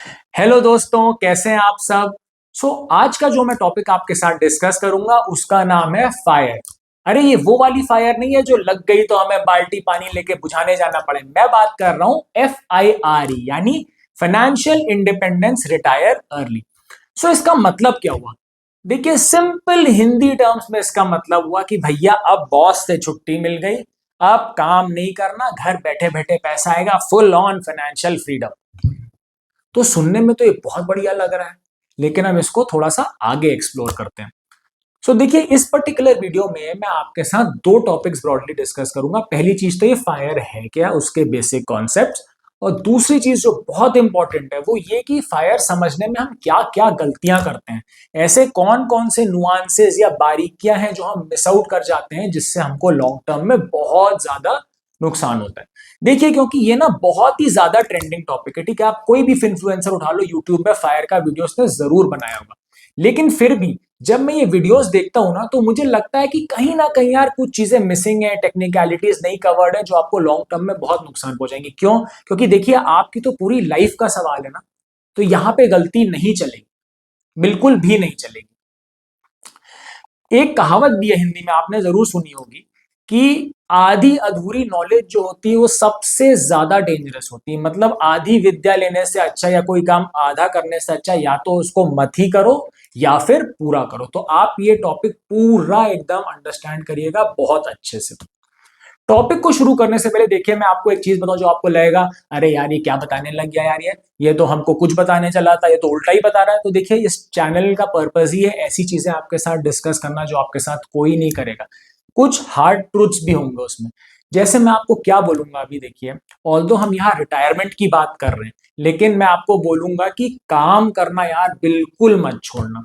Hello दोस्तों, कैसे हैं आप सब। आज का जो मैं टॉपिक आपके साथ डिस्कस करूंगा उसका नाम है फायर। अरे ये वो वाली फायर नहीं है जो लग गई तो हमें बाल्टी पानी लेके बुझाने जाना पड़े। मैं बात कर रहा हूं FIRE यानी फाइनेंशियल इंडिपेंडेंस रिटायर अर्ली। इसका मतलब क्या हुआ? देखिए, सिंपल हिंदी टर्म्स में इसका मतलब हुआ कि भैया अब बॉस से छुट्टी मिल गई, अब काम नहीं करना, घर बैठे बैठे पैसा आएगा, फुल ऑन फाइनेंशियल फ्रीडम। तो सुनने में तो ये बहुत बढ़िया लग रहा है, लेकिन हम इसको थोड़ा सा आगे एक्सप्लोर करते हैं। देखिए, इस पर्टिकुलर वीडियो में मैं आपके साथ दो टॉपिक्स ब्रॉडली डिस्कस करूंगा। पहली चीज तो ये फायर है क्या, उसके बेसिक कॉन्सेप्ट्स। और दूसरी चीज जो बहुत इंपॉर्टेंट है वो ये कि फायर समझने में हम क्या क्या गलतियां करते हैं, ऐसे कौन कौन से नुआंसेस या बारीकियां हैं जो हम मिस आउट कर जाते हैं, जिससे हमको लॉन्ग टर्म में बहुत ज्यादा नुकसान होता है। देखिए, क्योंकि ये ना बहुत ही ज्यादा ट्रेंडिंग टॉपिक है, ठीक है। आप कोई भी इन्फ्लुएंसर उठा लो, यूट्यूब में फायर का वीडियो उसने जरूर बनाया होगा। लेकिन फिर भी जब मैं ये वीडियोस देखता हूं ना, तो मुझे लगता है कि कहीं ना कहीं यार कुछ चीजें मिसिंग है, टेक्निकलिटीज नहीं कवर्ड है, जो आपको लॉन्ग टर्म में बहुत नुकसान पहुंचाएंगी। क्यों? क्योंकि देखिए, आपकी तो पूरी लाइफ का सवाल है ना, तो यहां पे गलती नहीं चलेगी, बिल्कुल भी नहीं चलेगी। एक कहावत भी है हिंदी में, आपने जरूर सुनी होगी कि आधी अधूरी नॉलेज जो होती है वो सबसे ज्यादा डेंजरस होती है। मतलब आधी विद्या लेने से अच्छा, या कोई काम आधा करने से अच्छा, या तो उसको मत ही करो या फिर पूरा करो। तो आप ये टॉपिक पूरा एकदम अंडरस्टैंड करिएगा बहुत अच्छे से। टॉपिक को शुरू करने से पहले देखिए, मैं आपको एक चीज बताऊं जो आपको लगेगा अरे यार ये क्या बताने लग गया यार, ये तो हमको कुछ बताने चला था, ये तो उल्टा ही बता रहा है। तो देखिए, इस चैनल का पर्पज ही है ऐसी चीजें आपके साथ डिस्कस करना जो आपके साथ कोई नहीं करेगा। कुछ हार्ड ट्रूथ्स भी होंगे उसमें। जैसे मैं आपको क्या बोलूंगा अभी, देखिए, ऑल्दो हम यहाँ रिटायरमेंट की बात कर रहे हैं, लेकिन मैं आपको बोलूंगा कि काम करना यार बिल्कुल मत छोड़ना।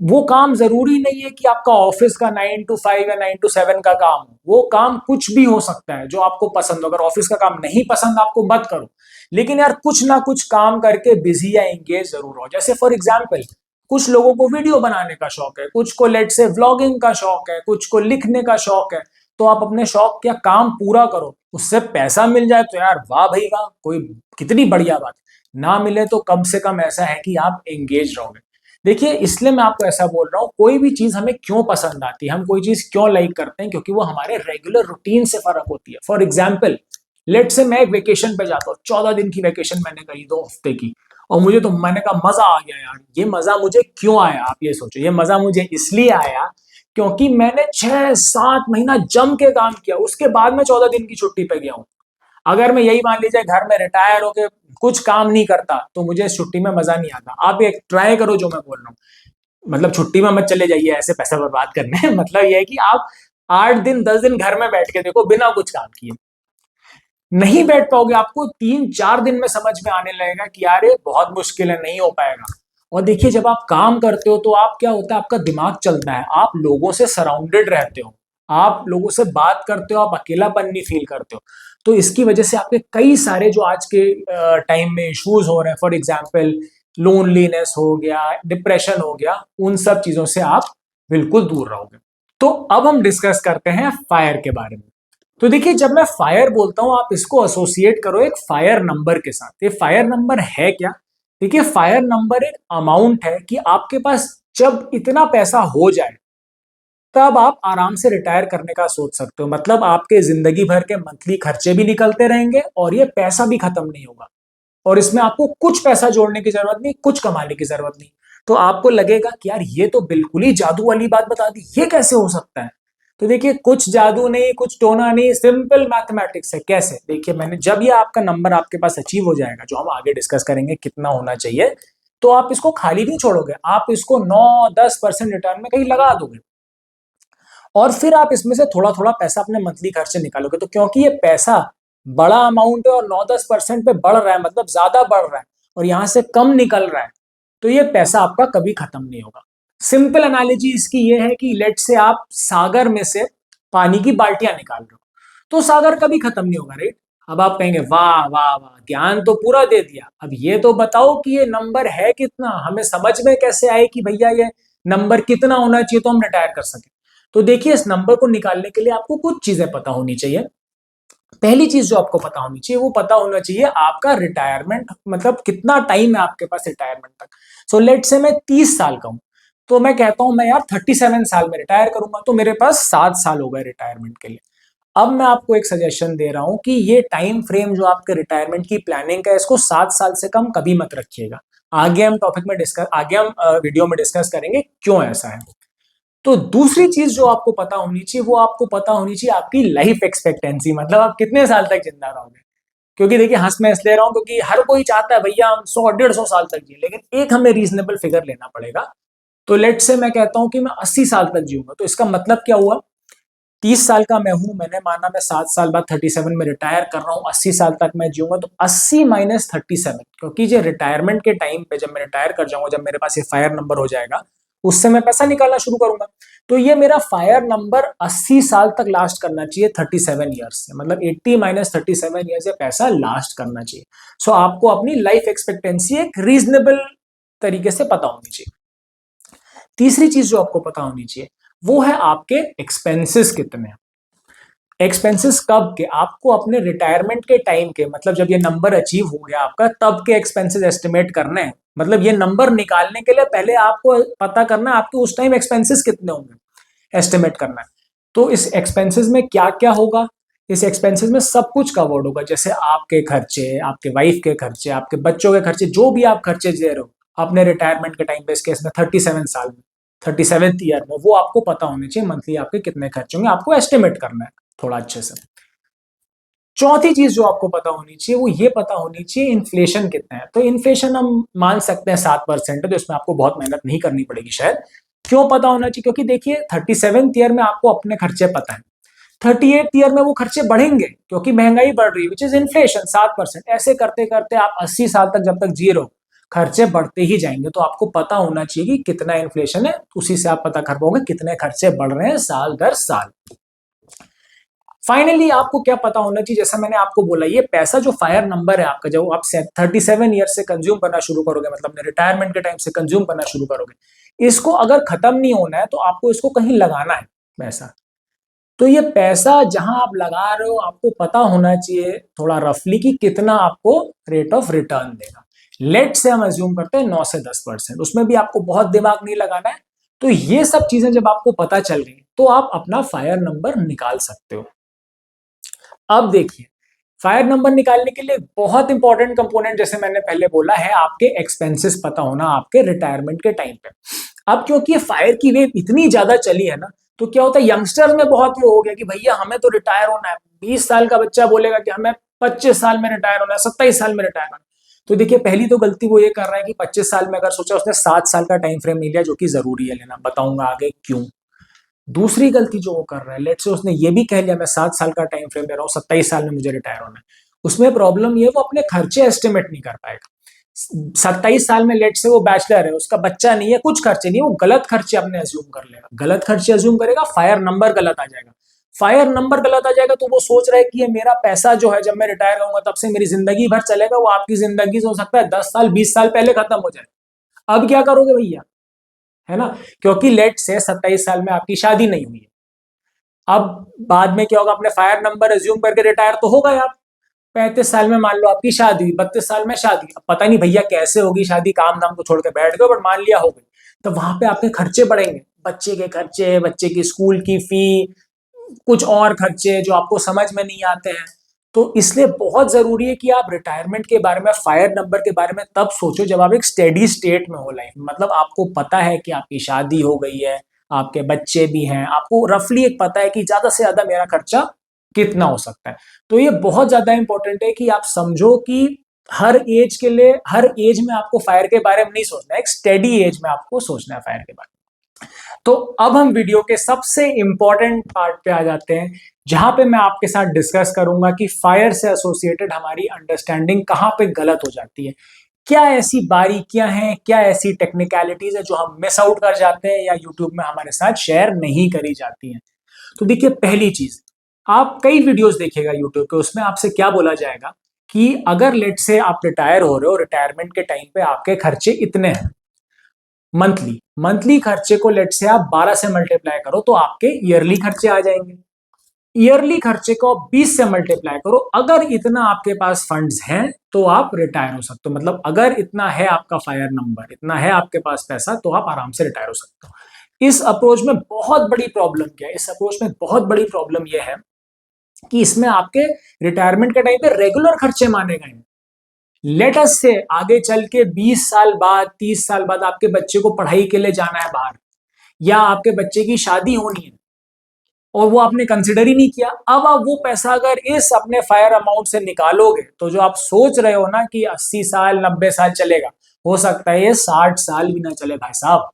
वो काम जरूरी नहीं है कि आपका ऑफिस का 9 to 5 या 9 to 7 का काम हो। वो काम कुछ भी हो सकता है जो आपको पसंद हो। अगर ऑफिस का काम नहीं पसंद आपको, मत करो। लेकिन यार कुछ ना कुछ काम करके बिजी या एंगेज जरूर हो। जैसे फॉर एग्जाम्पल, कुछ लोगों को वीडियो बनाने का शौक है, कुछ को लेट से व्लॉगिंग का शौक है, कुछ को लिखने का शौक है। तो आप अपने शौक या काम पूरा करो, उससे पैसा मिल जाए तो यार वाह भाई वाह, कोई कितनी बढ़िया बात है। ना मिले तो कम से कम ऐसा है कि आप एंगेज रहोगे। देखिए, इसलिए मैं आपको ऐसा बोल रहा हूँ, कोई भी चीज हमें क्यों पसंद आती है, हम कोई चीज क्यों लाइक करते हैं, क्योंकि वो हमारे रेगुलर रूटीन से फर्क होती है। फॉर एग्जाम्पल, लेट से मैं एक वेकेशन पे जाता हूँ, 14 दिन की वेकेशन मैंने कही, 2 हफ्ते की, और मुझे तो मैंने कहा मजा आ गया यार। ये मजा मुझे क्यों आया, आप ये सोचो। ये मजा मुझे इसलिए आया क्योंकि मैंने 6-7 महीना जम के काम किया, उसके बाद मैं 14 दिन की छुट्टी पे गया हूँ। अगर मैं यही मान लीजिए घर में रिटायर होके कुछ काम नहीं करता, तो मुझे इस छुट्टी में मजा नहीं आता। आप एक ट्राई करो जो मैं बोल रहा हूँ। मतलब छुट्टी में मत चले जाइए ऐसे पैसा बर्बाद करने मतलब ये है कि आप 8 दिन 10 दिन घर में बैठ के देखो बिना कुछ काम किए, नहीं बैठ पाओगे। आपको 3-4 दिन में समझ में आने लगेगा कि यार ये बहुत मुश्किल है, नहीं हो पाएगा। और देखिए, जब आप काम करते हो तो आप क्या होता है, आपका दिमाग चलता है, आप लोगों से सराउंडेड रहते हो, आप लोगों से बात करते हो, आप अकेलापन नहीं फील करते हो। तो इसकी वजह से आपके कई सारे जो आज के टाइम में इश्यूज हो रहे हैं, फॉर एग्जाम्पल लोनलीनेस हो गया, डिप्रेशन हो गया, उन सब चीजों से आप बिल्कुल दूर रहोगे। तो अब हम डिस्कस करते हैं फायर के बारे में। तो देखिए, जब मैं फायर बोलता हूं, आप इसको एसोसिएट करो एक फायर नंबर के साथ। ये फायर नंबर है क्या? देखिए, फायर नंबर एक अमाउंट है कि आपके पास जब इतना पैसा हो जाए, तब आप आराम से रिटायर करने का सोच सकते हो। मतलब आपके जिंदगी भर के मंथली खर्चे भी निकलते रहेंगे और ये पैसा भी खत्म नहीं होगा। और इसमें आपको कुछ पैसा जोड़ने की जरूरत नहीं, कुछ कमाने की जरूरत नहीं। तो आपको लगेगा कि यार ये तो बिल्कुल ही जादू वाली बात बता दी, ये कैसे हो सकता है? तो देखिए, कुछ जादू नहीं, कुछ टोना नहीं, सिंपल मैथमेटिक्स है। कैसे? देखिए, मैंने जब ये आपका नंबर आपके पास अचीव हो जाएगा, जो हम आगे डिस्कस करेंगे कितना होना चाहिए, तो आप इसको खाली नहीं छोड़ोगे, आप इसको 9-10% रिटर्न में कहीं लगा दोगे। और फिर आप इसमें से थोड़ा थोड़ा पैसा अपने मंथली खर्च से निकालोगे। तो क्योंकि ये पैसा बड़ा अमाउंट है और 9-10% पे बढ़ रहा है, मतलब ज्यादा बढ़ रहा है, और यहां से कम निकल रहा है, तो ये पैसा आपका कभी खत्म नहीं होगा। सिंपल एनालॉजी इसकी ये है कि लेट से आप सागर में से पानी की बाल्टियां निकाल रहे हो, तो सागर कभी खत्म नहीं होगा, राइट? अब आप कहेंगे वाह वाह वाह, ज्ञान तो पूरा दे दिया, अब ये तो बताओ कि ये नंबर है कितना, हमें समझ में कैसे आए कि भैया ये नंबर कितना होना चाहिए तो हम रिटायर कर सके। तो देखिए, इस नंबर को निकालने के लिए आपको कुछ चीजें पता होनी चाहिए। पहली चीज जो आपको पता होनी चाहिए, वो पता होना चाहिए आपका रिटायरमेंट मतलब कितना टाइम है आपके पास रिटायरमेंट तक। सो लेट से मैं 30 साल का हूं, तो मैं कहता हूं मैं यार 37 साल में रिटायर करूंगा, तो मेरे पास 7 साल हो गए रिटायरमेंट के लिए। अब मैं आपको एक सजेशन दे रहा हूं कि ये टाइम फ्रेम जो आपके रिटायरमेंट की प्लानिंग का है, इसको 7 साल से कम कभी मत रखिएगा। आगे हम वीडियो में डिस्कस करेंगे क्यों ऐसा है। तो दूसरी चीज जो आपको पता होनी चाहिए, वो आपको पता होनी चाहिए आपकी लाइफ एक्सपेक्टेंसी, मतलब आप कितने साल तक जिंदा रहोगे। क्योंकि देखिए, हंस मैं इसलिए रहा हूं क्योंकि हर कोई चाहता है भैया हम 100 150 साल तक जिए, लेकिन एक हमें रीजनेबल फिगर लेना पड़ेगा। तो लेट से मैं कहता हूं कि मैं 80 साल तक जीऊंगा, तो इसका मतलब क्या हुआ? 30 साल का मैं हूं, मैंने माना मैं 7 साल बाद 37 में रिटायर कर रहा हूं, 80 साल तक मैं जीऊंगा, तो 80 - 37, क्योंकि जो रिटायरमेंट के टाइम पे जब मैं रिटायर कर जाऊंगा, जब मेरे पास ये फायर नंबर हो जाएगा, उससे मैं पैसा निकालना शुरू करूंगा। तो ये मेरा फायर नंबर 80 साल तक लास्ट करना चाहिए 37 ईयर्स से, मतलब 80 - 37 ईयर्स से पैसा लास्ट करना चाहिए। सो आपको अपनी लाइफ एक्सपेक्टेंसी एक रीजनेबल तरीके से पता होनी चाहिए। तीसरी चीज जो आपको पता होनी चाहिए, वो है आपके एक्सपेंसेस कितने हैं। एक्सपेंसेस कब के? आपको अपने रिटायरमेंट के टाइम के, मतलब जब ये नंबर अचीव हो गया आपका, तब के एक्सपेंसेस एस्टिमेट करने हैं। मतलब ये नंबर निकालने के लिए पहले आपको पता करना है आपके उस टाइम एक्सपेंसेस कितने होंगे, एस्टिमेट करना है। तो इस एक्सपेंसेस में क्या क्या होगा? इस एक्सपेंसेस में सब कुछ कवर्ड होगा, जैसे आपके खर्चे, आपके वाइफ के खर्चे, आपके बच्चों के खर्चे, जो भी आप खर्चे दे रहे हो अपने रिटायरमेंट के टाइम पे, इस केस में 37 साल में, 37th ईयर में, वो आपको पता होने चाहिए मंथली आपके कितने खर्चे होंगे, आपको एस्टिमेट करना है थोड़ा अच्छे से। चौथी चीज जो आपको पता होनी चाहिए, वो ये पता होनी चाहिए इन्फ्लेशन कितना है। तो इन्फ्लेशन हम मान सकते हैं 7% है, तो इसमें आपको बहुत मेहनत नहीं करनी पड़ेगी शायद। क्यों पता होना चाहिए? क्योंकि देखिए 37th ईयर में आपको अपने खर्चे पता है, 38th ईयर में वो खर्चे बढ़ेंगे क्योंकि महंगाई बढ़ रही है, विच इज इन्फ्लेशन 7%। ऐसे करते करते आप 80 साल तक जब तक जी रहे हो, खर्चे बढ़ते ही जाएंगे। तो आपको पता होना चाहिए कि कितना इन्फ्लेशन है, उसी से आप पता कर पाओगे कितने खर्चे बढ़ रहे हैं साल दर साल। फाइनली आपको क्या पता होना चाहिए, जैसा मैंने आपको बोला, ये पैसा जो फायर नंबर है आपका, जब आप 37 ईयर से कंज्यूम करना शुरू करोगे, मतलब अपने रिटायरमेंट के टाइम से कंज्यूम करना शुरू करोगे, इसको अगर खत्म नहीं होना है तो आपको इसको कहीं लगाना है पैसा। तो ये पैसा जहां आप लगा रहे हो, आपको पता होना चाहिए थोड़ा रफली कि कितना आपको रेट ऑफ रिटर्न देगा। लेट से हम अज्यूम करते हैं 9 से 10%, उसमें भी आपको बहुत दिमाग नहीं लगाना है। तो ये सब चीजें जब आपको पता चल गई, तो आप अपना फायर नंबर निकाल सकते हो। अब देखिए, फायर नंबर निकालने के लिए बहुत इंपॉर्टेंट कंपोनेंट, जैसे मैंने पहले बोला, है आपके एक्सपेंसेस पता होना आपके रिटायरमेंट के टाइम पे। अब क्योंकि ये फायर की वेव इतनी ज्यादा चली है ना, तो क्या होता है, यंगस्टर्स में बहुत वो हो गया कि भैया हमें तो रिटायर होना है। 20 साल का बच्चा बोलेगा कि हमें 25 साल में रिटायर होना है, 27 साल में रिटायर होना है। तो देखिए, पहली तो गलती वो ये कर रहा है कि 25 साल में अगर सोचा, उसने 7 साल का टाइम फ्रेम नहीं लिया, जो कि जरूरी है लेना, बताऊंगा आगे क्यों। दूसरी गलती जो वो कर रहा है, लेट्स से उसने ये भी कह लिया मैं 7 साल का टाइम फ्रेम ले रहा हूँ, 27 साल में मुझे रिटायर होना है। उसमें प्रॉब्लम ये, वो अपने खर्चे एस्टिमेट नहीं कर पाएगा। 27 साल में लेट से वो बैचलर है, उसका बच्चा नहीं है, कुछ खर्चे नहीं है, वो गलत खर्चे अपने अज्यूम कर लेगा, गलत खर्चे अज्यूम करेगा, फायर नंबर गलत आ जाएगा। फायर नंबर गलत आ जाएगा तो वो सोच रहा है कि ये मेरा पैसा जो है, जब मैं रिटायर होऊंगा तब से मेरी जिंदगी भर चलेगा, वो आपकी जिंदगी से हो सकता है 10 साल 20 साल पहले खत्म हो जाए। अब क्या करोगे भैया, है ना? क्योंकि लेट से 27 साल में आपकी शादी नहीं हुई है। अब बाद में क्या होगा, अपने फायर नंबर एज्यूम करके रिटायर तो हो गए आप। 35 साल में मान लो आपकी शादी हुई, 32 साल में शादी, अब पता नहीं भैया कैसे होगी शादी, काम धाम को छोड़ के बैठ गए, बट मान लिया हो गई। तो वहां पे आपके खर्चे बढ़ेंगे, बच्चे के खर्चे, बच्चे की स्कूल की फी, कुछ और खर्चे जो आपको समझ में नहीं आते हैं। तो इसलिए बहुत जरूरी है कि आप रिटायरमेंट के बारे में, फायर नंबर के बारे में तब सोचो जब आप एक स्टेडी स्टेट में हो लाइफ में, मतलब आपको पता है कि आपकी शादी हो गई है, आपके बच्चे भी हैं, आपको रफली एक पता है कि ज्यादा से ज्यादा मेरा खर्चा कितना हो सकता है। तो ये बहुत ज्यादा इंपॉर्टेंट है कि आप समझो कि हर एज के लिए, हर एज में आपको फायर के बारे में नहीं सोचना है, एक स्टेडी एज में आपको सोचना है फायर के बारे में। तो अब हम वीडियो के सबसे इंपॉर्टेंट पार्ट पे आ जाते हैं, जहां पे मैं आपके साथ डिस्कस करूंगा कि फायर से एसोसिएटेड हमारी अंडरस्टैंडिंग कहां पे गलत हो जाती है। क्या ऐसी बारीकियां हैं, क्या ऐसी टेक्निकलिटीज है जो हम मिस आउट कर जाते हैं या यूट्यूब में हमारे साथ शेयर नहीं करी जाती हैं। तो देखिए, पहली चीज, आप कई वीडियोस देखिएगा यूट्यूब पे, उसमें आपसे क्या बोला जाएगा कि अगर लेट से आप रिटायर हो रहे हो, रिटायरमेंट के टाइम पे आपके खर्चे इतने हैं मंथली, मंथली खर्चे को लेट से आप 12 से मल्टीप्लाई करो तो आपके ईयरली खर्चे आ जाएंगे। ईयरली खर्चे को 20 से मल्टीप्लाई करो, अगर इतना आपके पास फंड्स हैं तो आप रिटायर हो सकते हो। मतलब अगर इतना है आपका फायर नंबर, इतना है आपके पास पैसा, तो आप आराम से रिटायर हो सकते हो। इस अप्रोच में बहुत बड़ी प्रॉब्लम क्या है, इस अप्रोच में बहुत बड़ी प्रॉब्लम यह है कि इसमें आपके रिटायरमेंट के टाइम पे रेगुलर खर्चे माने गए हैं। लेट अस से आगे चल के 20 साल बाद, 30 साल बाद आपके बच्चे को पढ़ाई के लिए जाना है बाहर, या आपके बच्चे की शादी होनी है और वो आपने कंसिडर ही नहीं किया। अब आप वो पैसा अगर इस अपने फायर अमाउंट से निकालोगे तो जो आप सोच रहे हो ना कि 80 साल 90 साल चलेगा, हो सकता है ये 60 साल भी ना चले भाई साहब।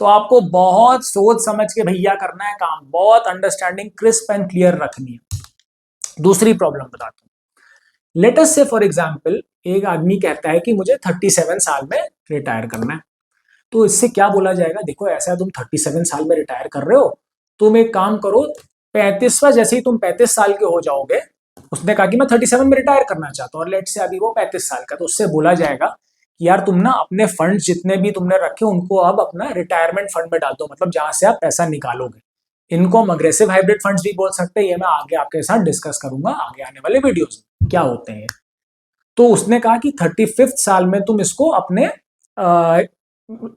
तो आपको बहुत सोच समझ के भैया करना है काम, बहुत अंडरस्टैंडिंग क्रिस्प एंड क्लियर रखनी है। दूसरी प्रॉब्लम बताता हूं। लेट अस से फॉर एग्जांपल एक आदमी कहता है कि मुझे 37 साल में रिटायर करना है। तो इससे क्या बोला जाएगा, देखो ऐसा तुम 37 साल में रिटायर कर रहे हो, तुम एक काम करो, 35वां जैसे ही तुम 35 साल के हो जाओगे, उसने कहा कि मैं 37 में रिटायर करना चाहता हूँ और लेट से अभी वो 35 साल का, तो उससे बोला जाएगा कि यार तुम ना अपने फंड जितने भी तुमने रखे उनको अब अपना रिटायरमेंट फंड में डाल दो, मतलब जहां से आप पैसा निकालोगे। इनको हम अग्रेसिव हाइब्रिड फंड्स भी बोल सकते हैं, ये मैं आगे आपके साथ डिस्कस करूंगा आगे आने वाले वीडियोस में क्या होते हैं। तो उसने कहा कि 35th साल में तुम इसको अपने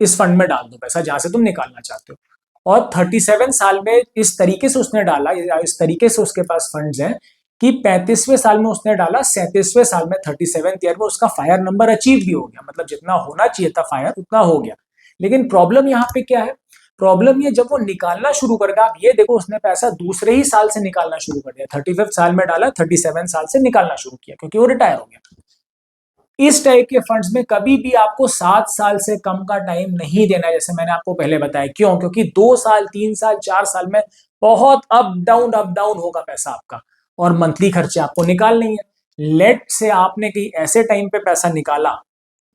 इस फंड में डाल दो पैसा जहां से तुम निकालना चाहते हो। और 37 साल में इस तरीके से उसने डाला, या इस तरीके से उसके पास फंड्स हैं कि 35वें साल में उसने डाला, 37वें साल में 37th ईयर में उसका फायर नंबर अचीव भी हो गया, मतलब जितना होना चाहिए था फायर उतना हो गया। लेकिन प्रॉब्लम यहाँ पे क्या है, प्रॉब्लम ये जब वो निकालना शुरू करेगा, आप ये देखो उसने पैसा दूसरे ही साल से निकालना शुरू कर दिया, 35th साल में डाला, 37 साल से निकालना शुरू किया क्योंकि वो रिटायर हो गया। इस टाइप के फंड्स में कभी भी आपको 7 साल से कम का टाइम नहीं देना है, जैसे मैंने आपको पहले बताया। क्यों? क्योंकि 2 साल 3 साल 4 साल में बहुत अप डाउन होगा पैसा आपका, और मंथली खर्चे आपको निकालने ही है। लेट से आपने कहीं ऐसे टाइम पे पैसा निकाला,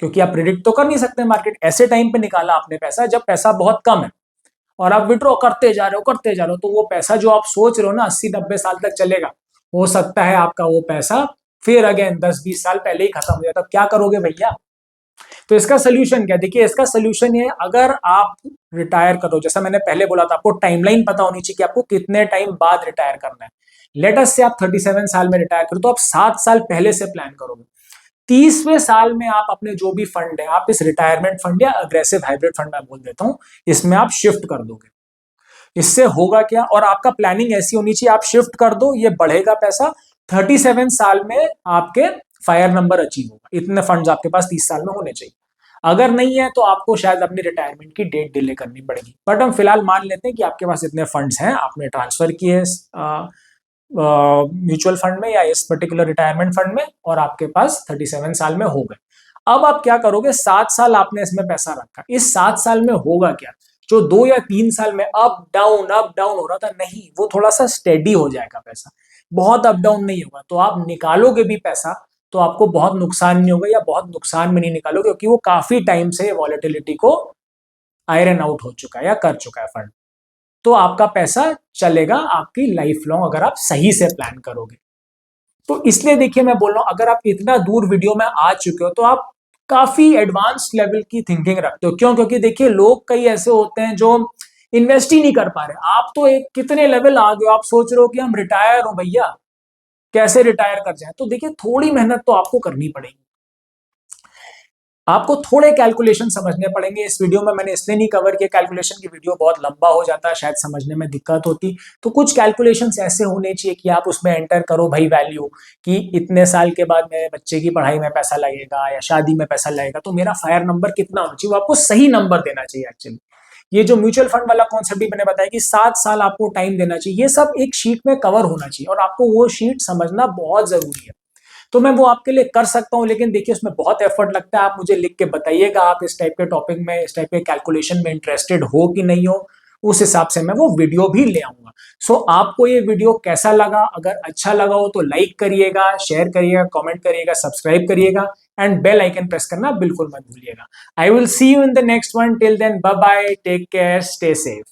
क्योंकि आप प्रिडिक्ट तो कर नहीं सकते मार्केट, ऐसे टाइम पे निकाला आपने पैसा जब पैसा बहुत कम है और आप विड्रॉ करते जा रहे हो, तो वो पैसा जो आप सोच रहे हो ना 80-90 साल तक चलेगा, हो सकता है आपका वो पैसा फिर अगेन 10-20 साल पहले ही खत्म हो जाता। तो क्या करोगे भैया? तो इसका सोल्यूशन क्या? देखिए इसका सोल्यूशन ये है, अगर आप रिटायर करो, जैसा मैंने पहले बोला था, आपको टाइमलाइन पता होनी चाहिए कि आपको कितने टाइम बाद रिटायर करना है। लेट अस से आप 37 साल में रिटायर करो, तो आप 7 साल पहले से प्लान करोगे। 30वें साल में आप अपने जो भी फंड है, आप इस रिटायरमेंट फंड या अग्रेसिव हाइब्रिड फंड मैं बोल देता हूं, इसमें आप शिफ्ट कर दोगे। इससे होगा क्या, और आपका प्लानिंग ऐसी होनी चाहिए, आप शिफ्ट कर दो, ये बढ़ेगा पैसा, 37 साल में आपके फायर नंबर अचीव होगा, इतने फंड्स आपके पास 30 साल में होने चाहिए। अगर नहीं है तो आपको शायद अपनी रिटायरमेंट की डेट डिले करनी पड़ेगी, बट हम फिलहाल मान लेते हैं कि आपके पास इतने फंड्स हैं, आपने ट्रांसफर किए म्यूचुअल फंड में या इस पर्टिकुलर रिटायरमेंट फंड में, और आपके पास 37 साल में हो गए। अब आप क्या करोगे, 7 साल आपने इसमें पैसा रखा, इस 7 साल में होगा क्या, जो 2 या 3 साल में अप डाउन हो रहा था, नहीं, वो थोड़ा सा स्टेडी हो जाएगा पैसा, बहुत अप डाउन नहीं होगा। तो आप निकालोगे भी पैसा तो आपको बहुत नुकसान नहीं होगा, या बहुत नुकसान में नहीं निकालोगे, क्योंकि वो काफी टाइम से वॉलेटिलिटी को आयरन आउट हो चुका है या कर चुका है फंड। तो आपका पैसा चलेगा आपकी लाइफ लॉन्ग, अगर आप सही से प्लान करोगे। तो इसलिए देखिए मैं बोल रहा हूं, अगर आप इतना दूर वीडियो में आ चुके हो तो आप काफी एडवांस लेवल की थिंकिंग रखते हो। क्यों? क्योंकि देखिए लोग कई ऐसे होते हैं जो इन्वेस्ट ही नहीं कर पा रहे। आप तो एक कितने लेवल आ गए हो, आप सोच रहे हो कि हम रिटायर हो भैया, कैसे रिटायर कर जाए। तो देखिए थोड़ी मेहनत तो आपको करनी पड़ेगी, आपको थोड़े कैलकुलेशन समझने पड़ेंगे। इस वीडियो में मैंने इसलिए नहीं कवर किया, कैलकुलेशन की वीडियो बहुत लंबा हो जाता है, शायद समझने में दिक्कत होती। तो कुछ कैलकुलेशंस ऐसे होने चाहिए कि आप उसमें एंटर करो भाई वैल्यू, कि इतने साल के बाद मेरे बच्चे की पढ़ाई में पैसा लगेगा या शादी में पैसा लगेगा, तो मेरा फायर नंबर कितना होना चाहिए, वो आपको सही नंबर देना चाहिए एक्चुअली। ये जो म्यूचुअल फंड वाला कॉन्सेप्ट भी मैंने बताया कि 7 साल आपको टाइम देना चाहिए, ये सब एक शीट में कवर होना चाहिए, और आपको वो शीट समझना बहुत जरूरी है। तो मैं वो आपके लिए कर सकता हूं, लेकिन देखिए उसमें बहुत एफर्ट लगता है। आप मुझे लिख के बताइएगा आप इस टाइप के टॉपिक में, इस टाइप के कैलकुलेशन में इंटरेस्टेड हो कि नहीं हो, उस हिसाब से मैं वो वीडियो भी ले आऊंगा। सो आपको ये वीडियो कैसा लगा? अगर अच्छा लगा हो तो लाइक करिएगा, शेयर करिएगा, कमेंट करिएगा, सब्सक्राइब करिएगा, एंड बेल आइकन प्रेस करना बिल्कुल मत भूलिएगा। I will see you in the next one, till then bye bye, take care, stay safe.